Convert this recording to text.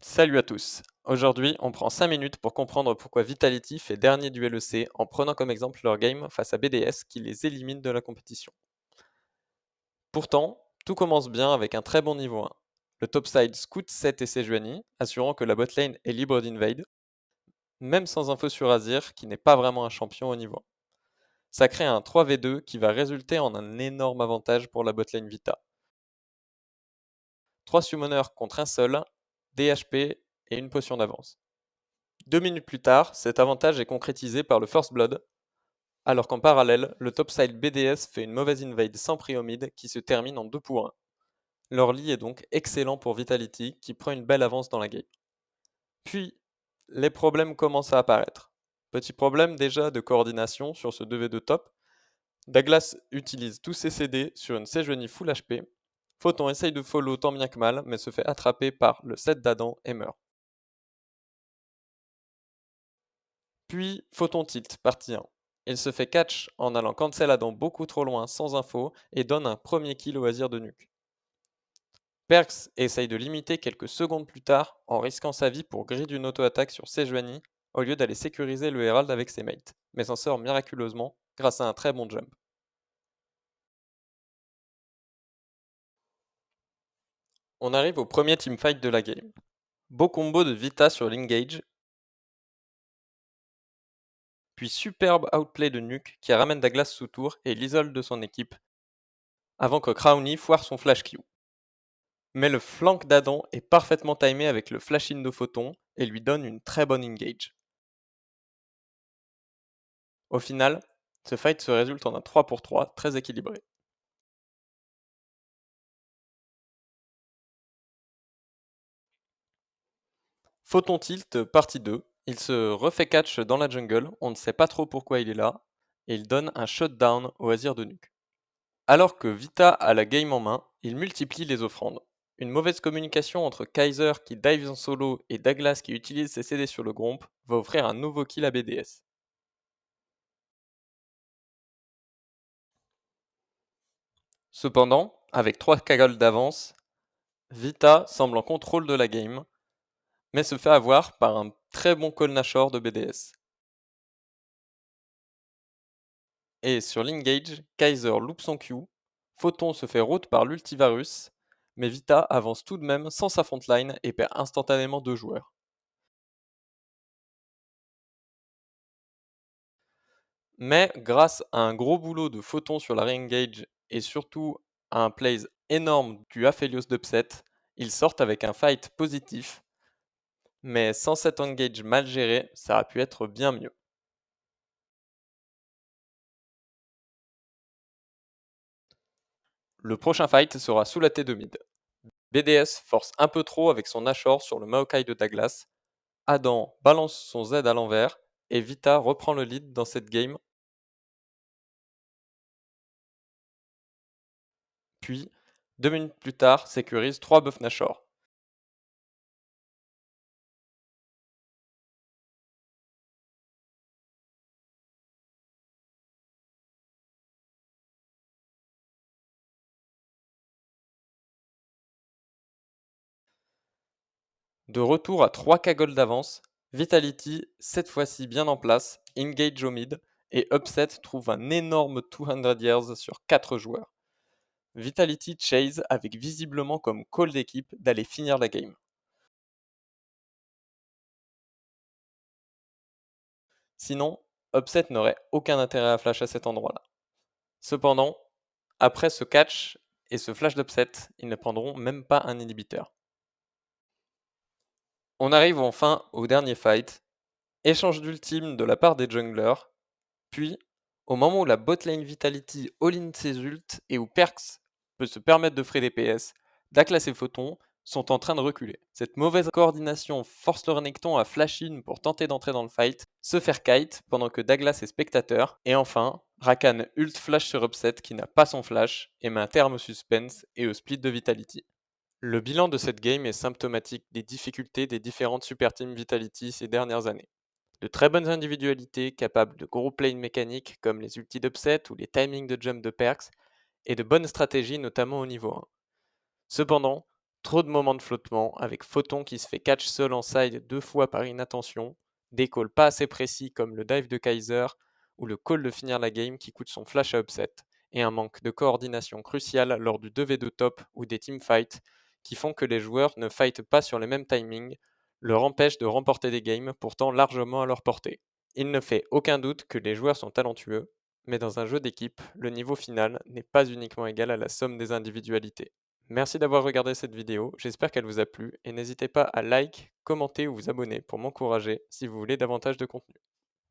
Salut à tous. Aujourd'hui, on prend 5 minutes pour comprendre pourquoi Vitality fait dernier du LEC en prenant comme exemple leur game face à BDS qui les élimine de la compétition. Pourtant, tout commence bien avec un très bon niveau 1. Le topside scout 7 et Sejuani, assurant que la botlane est libre d'invade, même sans info sur Azir qui n'est pas vraiment un champion au niveau 1. Ça crée un 3v2 qui va résulter en un énorme avantage pour la botlane Vita. 3 summoners contre un seul, DHP et une potion d'avance. 2 minutes plus tard, cet avantage est concrétisé par le First Blood, alors qu'en parallèle, le topside BDS fait une mauvaise invade sans Priomid qui se termine en 2 pour 1. Leur lead est donc excellent pour Vitality qui prend une belle avance dans la game. Puis, les problèmes commencent à apparaître. Petit problème déjà de coordination sur ce 2v2 top. Douglas utilise tous ses CD sur une Sejuani full HP. Photon essaye de follow tant bien que mal, mais se fait attraper par le set d'Adam et meurt. Puis, Photon tilt, partie 1. Il se fait catch en allant cancel Adam beaucoup trop loin sans info et donne un premier kill au Azir de nuke. Perks essaye de limiter quelques secondes plus tard en risquant sa vie pour grid une auto-attaque sur Sejuani au lieu d'aller sécuriser le Herald avec ses mates, mais s'en sort miraculeusement grâce à un très bon jump. On arrive au premier teamfight de la game. Beau combo de Vita sur l'engage, puis superbe outplay de Nuke qui ramène Douglas sous tour et l'isole de son équipe, avant que Crowny foire son flash Q. Mais le flank d'Adam est parfaitement timé avec le flash-in de Photon et lui donne une très bonne engage. Au final, ce fight se résulte en un 3 pour 3 très équilibré. Photon Tilt, partie 2. Il se refait catch dans la jungle, on ne sait pas trop pourquoi il est là, et il donne un shutdown au Azir de Nuke. Alors que Vita a la game en main, il multiplie les offrandes. Une mauvaise communication entre Kaiser qui dive en solo et Douglas qui utilise ses CD sur le Gromp va offrir un nouveau kill à BDS. Cependant, avec 3 cagoles d'avance, Vita semble en contrôle de la game, mais se fait avoir par un très bon call Nashor de BDS. Et sur l'engage, Kaiser loupe son Q, Photon se fait route par l'ultivarus, mais Vita avance tout de même sans sa frontline et perd instantanément 2 joueurs. Mais grâce à un gros boulot de Photon sur la re-engage et surtout à un plays énorme du Aphelios d'Upset, ils sortent avec un fight positif, mais sans cet engage mal géré, ça a pu être bien mieux. Le prochain fight sera sous la T de mid. BDS force un peu trop avec son Nashor sur le Maokai de Douglas, Adam balance son Z à l'envers, et Vita reprend le lead dans cette game, puis, 2 minutes plus tard, sécurise 3 buffs Nashor. De retour à 3K gold d'avance, Vitality, cette fois-ci bien en place, engage au mid, et Upset trouve un énorme 200 years sur 4 joueurs. Vitality chase avec visiblement comme call d'équipe d'aller finir la game. Sinon, Upset n'aurait aucun intérêt à flash à cet endroit-là. Cependant, après ce catch et ce flash d'Upset, ils ne prendront même pas un inhibiteur. On arrive enfin au dernier fight, échange d'ultime de la part des junglers, puis, au moment où la botlane Vitality all-in ses ults et où Perks peut se permettre de frais DPS, Daklas et Photon sont en train de reculer. Cette mauvaise coordination force le Renekton à flash in pour tenter d'entrer dans le fight, se faire kite pendant que Douglas est spectateur, et enfin, Rakan ult flash sur Upset qui n'a pas son flash et met un terme au suspense et au split de Vitality. Le bilan de cette game est symptomatique des difficultés des différentes super teams Vitality ces dernières années. De très bonnes individualités capables de gros plays mécaniques comme les ultis d'Upset ou les timings de jump de Perks, et de bonnes stratégies notamment au niveau 1. Cependant, Trop de moments de flottement, avec Photon qui se fait catch seul en side 2 fois par inattention, des calls pas assez précis comme le dive de Kaiser ou le call de finir la game qui coûte son flash à upset, et un manque de coordination crucial lors du 2v2 top ou des teamfights qui font que les joueurs ne fightent pas sur les mêmes timings, leur empêchent de remporter des games pourtant largement à leur portée. Il ne fait aucun doute que les joueurs sont talentueux, mais dans un jeu d'équipe, le niveau final n'est pas uniquement égal à la somme des individualités. Merci d'avoir regardé cette vidéo, j'espère qu'elle vous a plu et n'hésitez pas à like, commenter ou vous abonner pour m'encourager si vous voulez davantage de contenu.